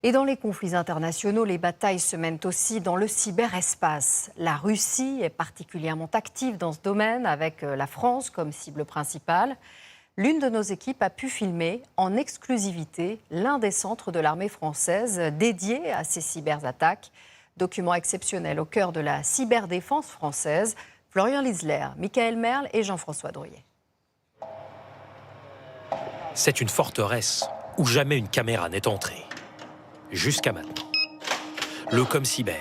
Et dans les conflits internationaux, les batailles se mènent aussi dans le cyberespace. La Russie est particulièrement active dans ce domaine, avec la France comme cible principale. L'une de nos équipes a pu filmer en exclusivité l'un des centres de l'armée française dédiés à ces cyberattaques. Document exceptionnel au cœur de la cyberdéfense française. Florian Lisler, Michael Merle et Jean-François Drouillet. C'est une forteresse où jamais une caméra n'est entrée. Jusqu'à maintenant. Le ComCyber,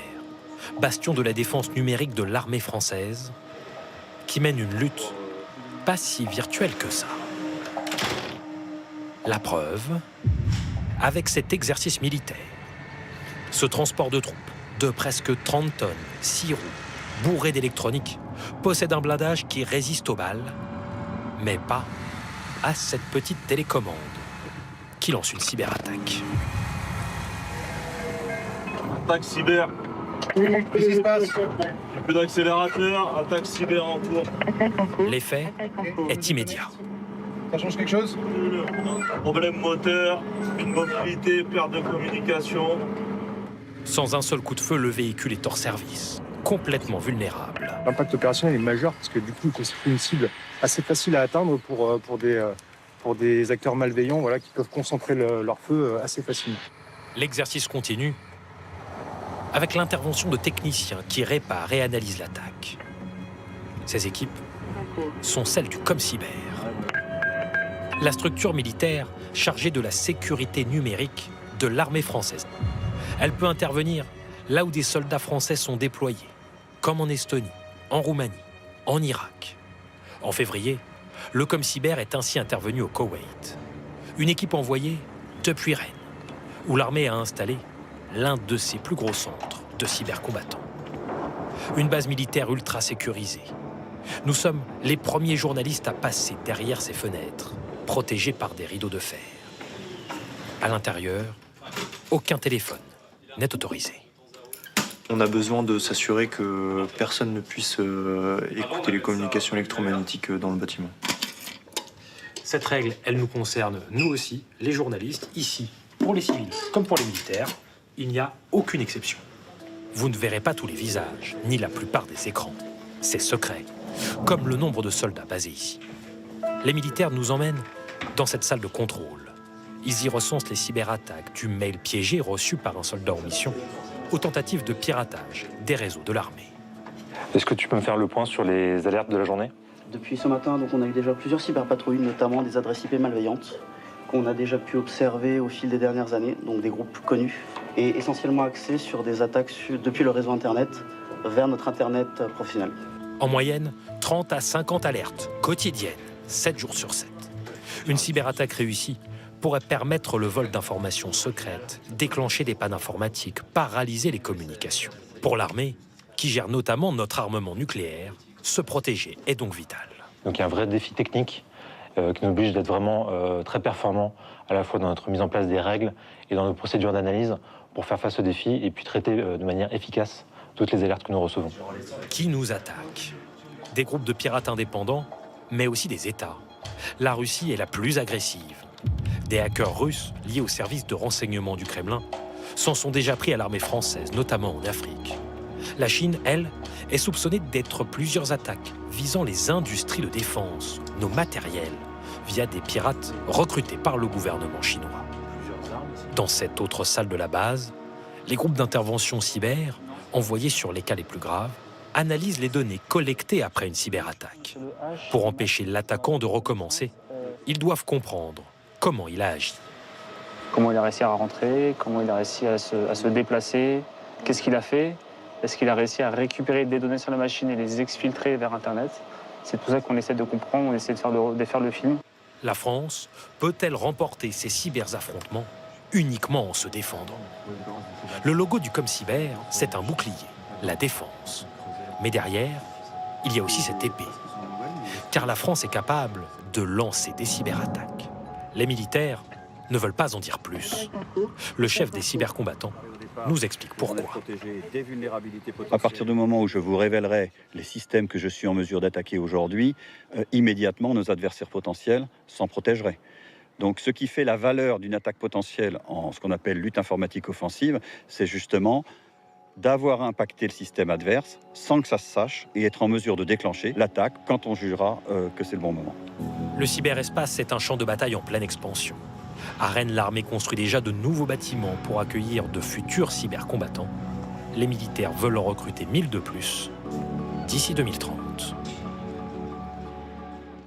bastion de la défense numérique de l'armée française, qui mène une lutte pas si virtuelle que ça. La preuve, avec cet exercice militaire. Ce transport de troupes de presque 30 tonnes, 6 roues, bourré d'électronique, possède un blindage qui résiste aux balles, mais pas à cette petite télécommande qui lance une cyberattaque. Attaque cyber. Qu'est-ce qui se passe? Plus d'accélérateur, attaque cyber en cours. L'effet est immédiat. Ça change quelque chose? Problème moteur, une mobilité, perte de communication. Sans un seul coup de feu, le véhicule est hors service, complètement vulnérable. L'impact opérationnel est majeur parce que du coup, il constitue une cible assez facile à atteindre pour des acteurs malveillants qui peuvent concentrer leur feu assez facilement. L'exercice continue avec l'intervention de techniciens qui réparent et analysent l'attaque. Ces équipes sont celles du ComCyber, la structure militaire chargée de la sécurité numérique de l'armée française. Elle peut intervenir là où des soldats français sont déployés, comme en Estonie, en Roumanie, en Irak. En février, le ComCyber est ainsi intervenu au Koweït. Une équipe envoyée depuis Rennes, où l'armée a installé l'un de ses plus gros centres de cybercombattants. Une base militaire ultra sécurisée. Nous sommes les premiers journalistes à passer derrière ces fenêtres, protégés par des rideaux de fer. À l'intérieur, aucun téléphone n'est autorisé. On a besoin de s'assurer que personne ne puisse écouter les communications électromagnétiques dans le bâtiment. Cette règle, elle nous concerne, nous aussi, les journalistes, ici, pour les civils comme pour les militaires. Il n'y a aucune exception. Vous ne verrez pas tous les visages, ni la plupart des écrans. C'est secret, comme le nombre de soldats basés ici. Les militaires nous emmènent dans cette salle de contrôle. Ils y recensent les cyberattaques, du mail piégé reçu par un soldat en mission, aux tentatives de piratage des réseaux de l'armée. Est-ce que tu peux me faire le point sur les alertes de la journée? Depuis ce matin, on a eu déjà plusieurs cyberpatrouilles, notamment des adresses IP malveillantes, qu'on a déjà pu observer au fil des dernières années, donc des groupes connus, et essentiellement axés sur des attaques depuis le réseau Internet vers notre Internet professionnel. En moyenne, 30 à 50 alertes quotidiennes, 7 jours sur 7. Une cyberattaque réussie pourrait permettre le vol d'informations secrètes, déclencher des pannes informatiques, paralyser les communications. Pour l'armée, qui gère notamment notre armement nucléaire, se protéger est donc vital. Donc il y a un vrai défi technique qui nous oblige d'être vraiment très performants à la fois dans notre mise en place des règles et dans nos procédures d'analyse pour faire face aux défis et puis traiter de manière efficace toutes les alertes que nous recevons. Qui nous attaque? Des groupes de pirates indépendants, mais aussi des États. La Russie est la plus agressive. Des hackers russes liés au service de renseignement du Kremlin s'en sont déjà pris à l'armée française, notamment en Afrique. La Chine, elle, est soupçonnée d'être plusieurs attaques visant les industries de défense, nos matériels, via des pirates recrutés par le gouvernement chinois. Dans cette autre salle de la base, les groupes d'intervention cyber, envoyés sur les cas les plus graves, analysent les données collectées après une cyberattaque. Pour empêcher l'attaquant de recommencer, ils doivent comprendre comment il a agi. Comment il a réussi à rentrer, comment il a réussi à se déplacer, qu'est-ce qu'il a fait, est-ce qu'il a réussi à récupérer des données sur la machine et les exfiltrer vers Internet. C'est pour ça qu'on essaie de comprendre, on essaie de faire le film. La France peut-elle remporter ces cyberaffrontements uniquement en se défendant? Le logo du ComCyber, c'est un bouclier, la défense. Mais derrière, il y a aussi cette épée. Car la France est capable de lancer des cyberattaques. Les militaires ne veulent pas en dire plus. Le chef des cybercombattants nous explique pourquoi. À partir du moment où je vous révélerai les systèmes que je suis en mesure d'attaquer aujourd'hui, immédiatement nos adversaires potentiels s'en protégeraient. Donc ce qui fait la valeur d'une attaque potentielle en ce qu'on appelle lutte informatique offensive, c'est justement d'avoir impacté le système adverse sans que ça se sache et être en mesure de déclencher l'attaque quand on jugera que c'est le bon moment. Le cyberespace, c'est un champ de bataille en pleine expansion. À Rennes, l'armée construit déjà de nouveaux bâtiments pour accueillir de futurs cybercombattants. Les militaires veulent en recruter 1000 de plus d'ici 2030.